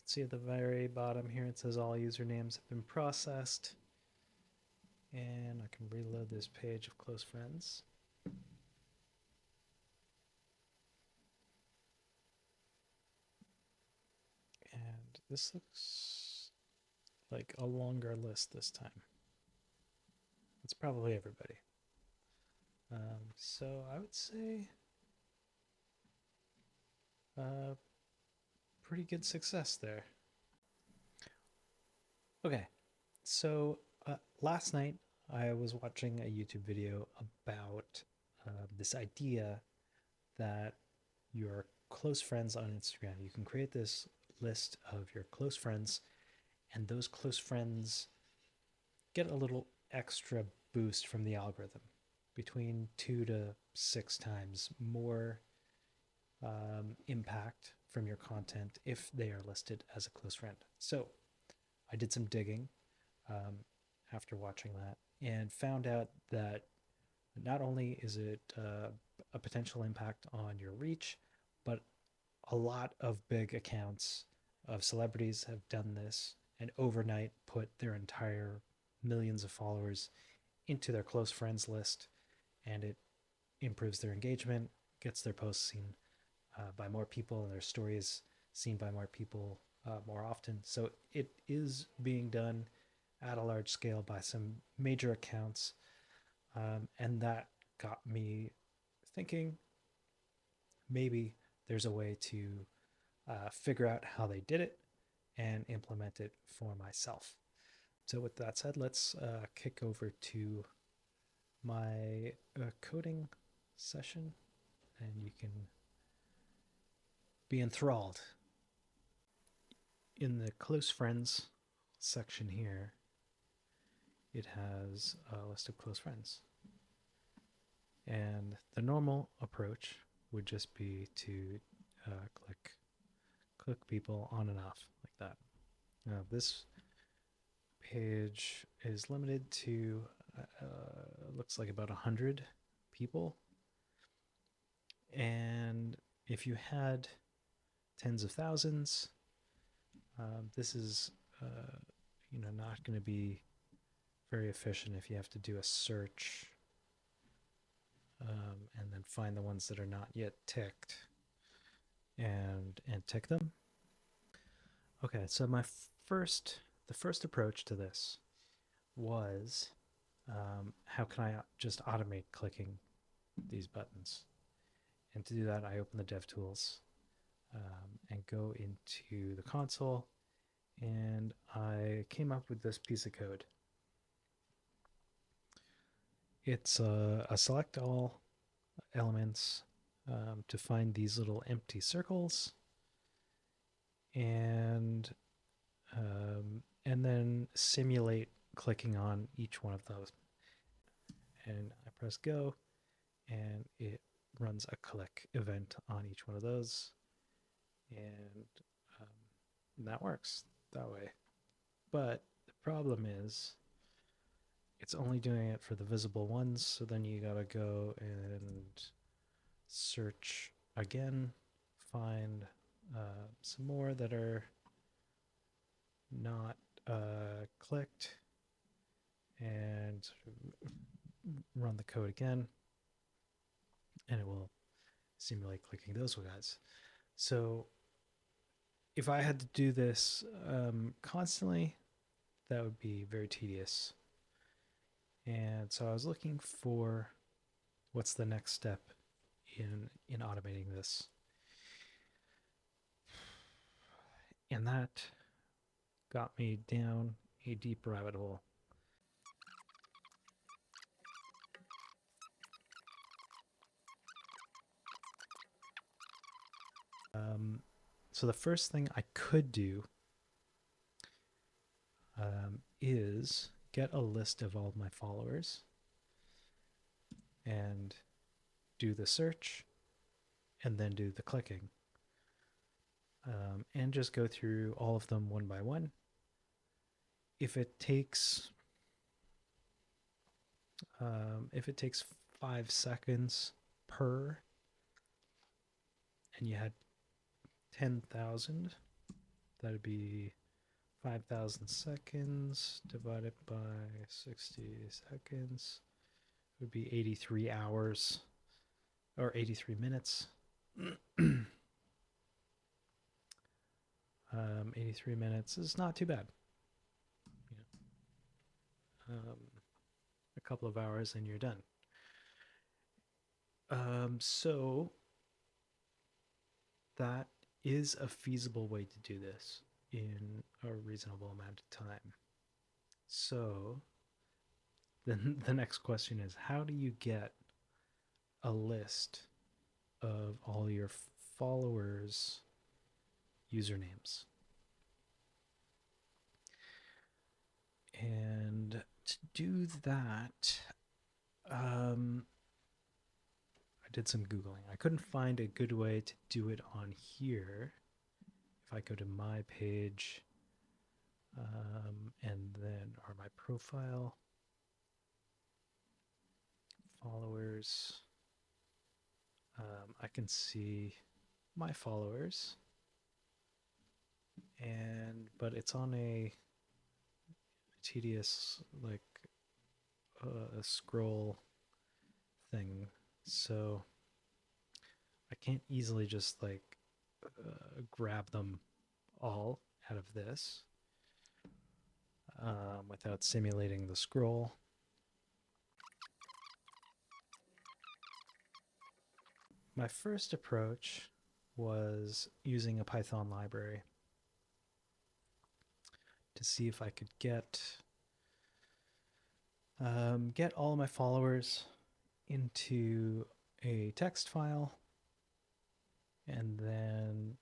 see at the very bottom here it says all usernames have been processed. And I can reload this page of close friends. And this looks like a longer list this time. It's probably everybody. So I would say pretty good success there. Okay, so last night I was watching a YouTube video about this idea that your close friends on Instagram, you can create this list of your close friends, and those close friends get a little extra boost from the algorithm, between 2 to 6 times more impact from your content if they are listed as a close friend. So I did some digging after watching that and found out that not only is it a potential impact on your reach, but a lot of big accounts of celebrities have done this and overnight put their entire millions of followers into their close friends list, and it improves their engagement, gets their posts seen by more people, and their stories seen by more people more often. So it is being done at a large scale by some major accounts, and that got me thinking maybe there's a way to figure out how they did it and implement it for myself. So, with that said, let's kick over to my coding session and you can be enthralled. In the close friends section here, it has a list of close friends. And the normal approach would just be to click people on and off like that. Now, this page is limited to looks like about 100 people, and if you had tens of thousands, this is not going to be very efficient if you have to do a search and then find the ones that are not yet ticked and tick them. Okay, so the first approach to this was how can I just automate clicking these buttons? And to do that, I open the DevTools and go into the console, and I came up with this piece of code. It's a select all elements to find these little empty circles, and then simulate clicking on each one of those. And I press go, and it runs a click event on each one of those, and that works that way. But the problem is it's only doing it for the visible ones, so then you gotta go and search again, find some more that are not clicked, and run the code again, and it will simulate clicking those guys. So if I had to do this constantly, that would be very tedious. And so I was looking for what's the next step in automating this. And that got me down a deep rabbit hole. So the first thing I could do is get a list of all of my followers and do the search and then do the clicking, and just go through all of them one by one. If it takes 5 seconds per, and you had 10,000, that'd be 5,000 seconds divided by 60 seconds would be 83 hours or 83 minutes. 83 minutes is not too bad. A couple of hours and you're done. So that is a feasible way to do this in a reasonable amount of time. So then the next question is, how do you get a list of all your followers' usernames? And to do that, I did some Googling. I couldn't find a good way to do it on here. If I go to my page, and then, or my profile, followers, I can see my followers, but it's on a tedious scroll thing, so I can't easily just grab them all out of this without simulating the scroll. My first approach was using a Python library to see if I could get all of my followers into a text file, and then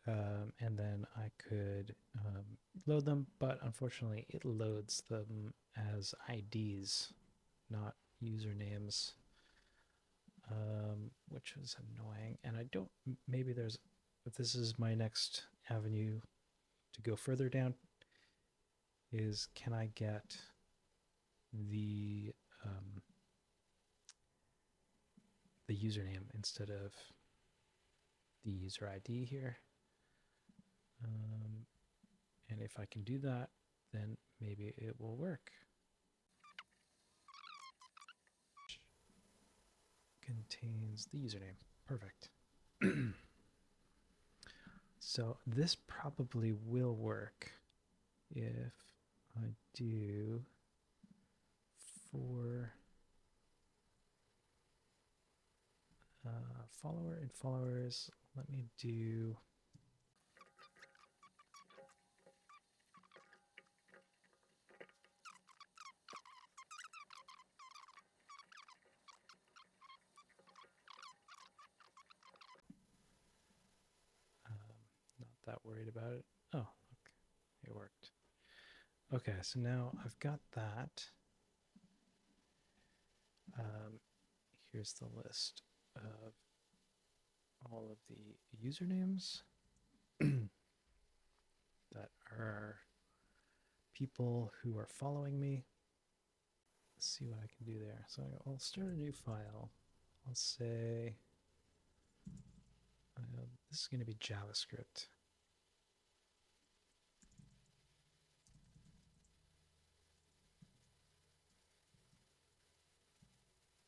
I could load them, but unfortunately it loads them as IDs, not usernames, which is annoying. And I don't, maybe there's, if this is my next avenue to go further down, is can I get the username instead of the user ID here? And if I can do that, then maybe it will work. Contains the username. Perfect. So this probably will work if I do for follower and followers. Let me do not that worried about it. Oh, okay, it worked. Okay, so now I've got that. Here's the list of all of the usernames that are people who are following me. Let's see what I can do there. So I'll start a new file. I'll say this is going to be JavaScript.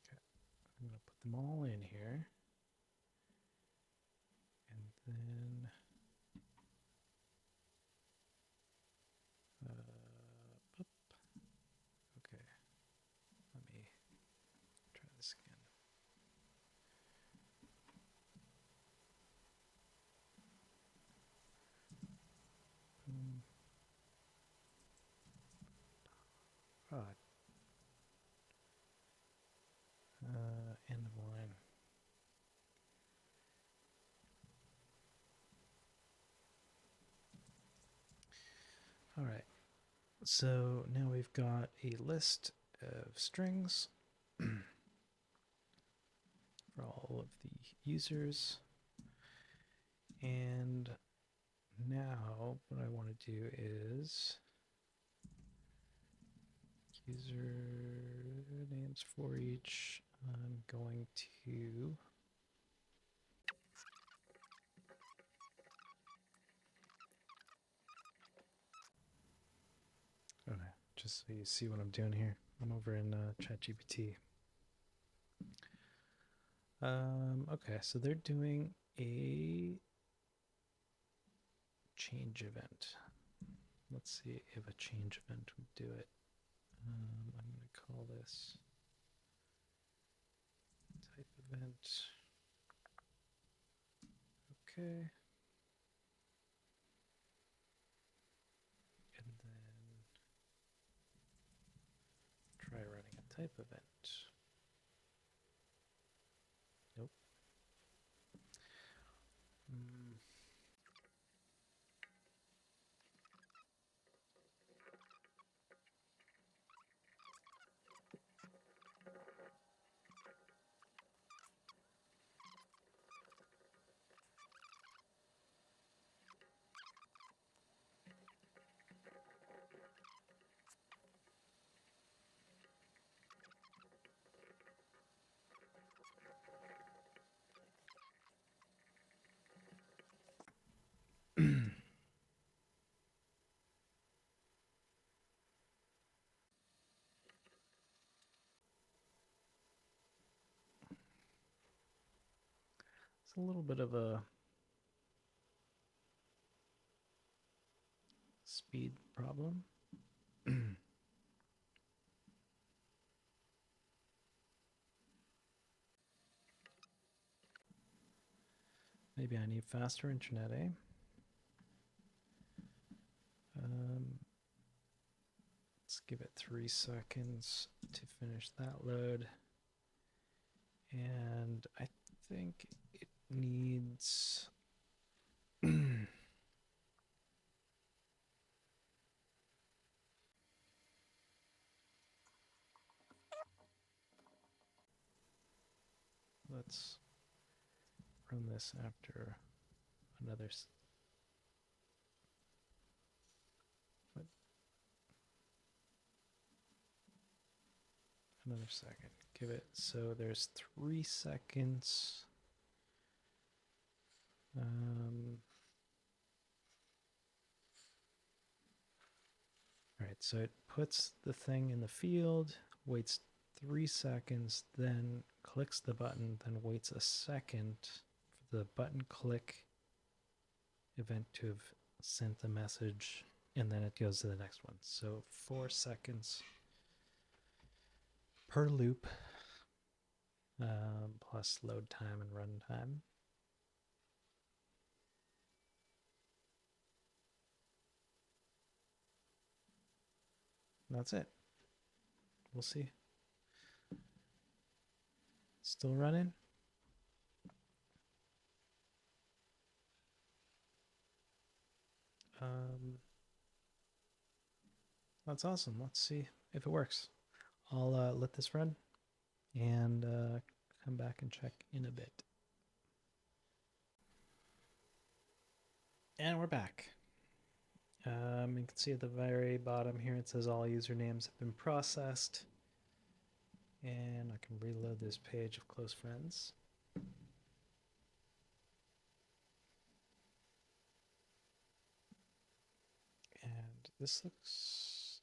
Okay, I'm going to put them all in here. And then okay, let me try this again. End of line. All right. So now we've got a list of strings for all of the users. And now what I want to do is user names for each. I'm going to just so you see what I'm doing here. I'm over in ChatGPT. Okay, so they're doing a change event. Let's see if a change event would do it. I'm going to call this type event. Okay. And then try running a type event. Nope. It's a little bit of a speed problem. Maybe I need faster internet, eh? Let's give it 3 seconds to finish that load. And I think it needs... Let's run this after another... What? Another second. Give it... So there's 3 seconds. All right, so it puts the thing in the field, waits 3 seconds, then clicks the button, then waits a second for the button click event to have sent the message, and then it goes to the next one. So 4 seconds per loop, plus load time and run time. That's it. We'll see. Still running? That's awesome. Let's see if it works. I'll let this run and come back and check in a bit. And we're back. You can see at the very bottom here it says all usernames have been processed. And I can reload this page of close friends. And this looks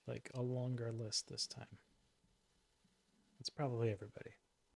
like a longer list this time. It's probably everybody.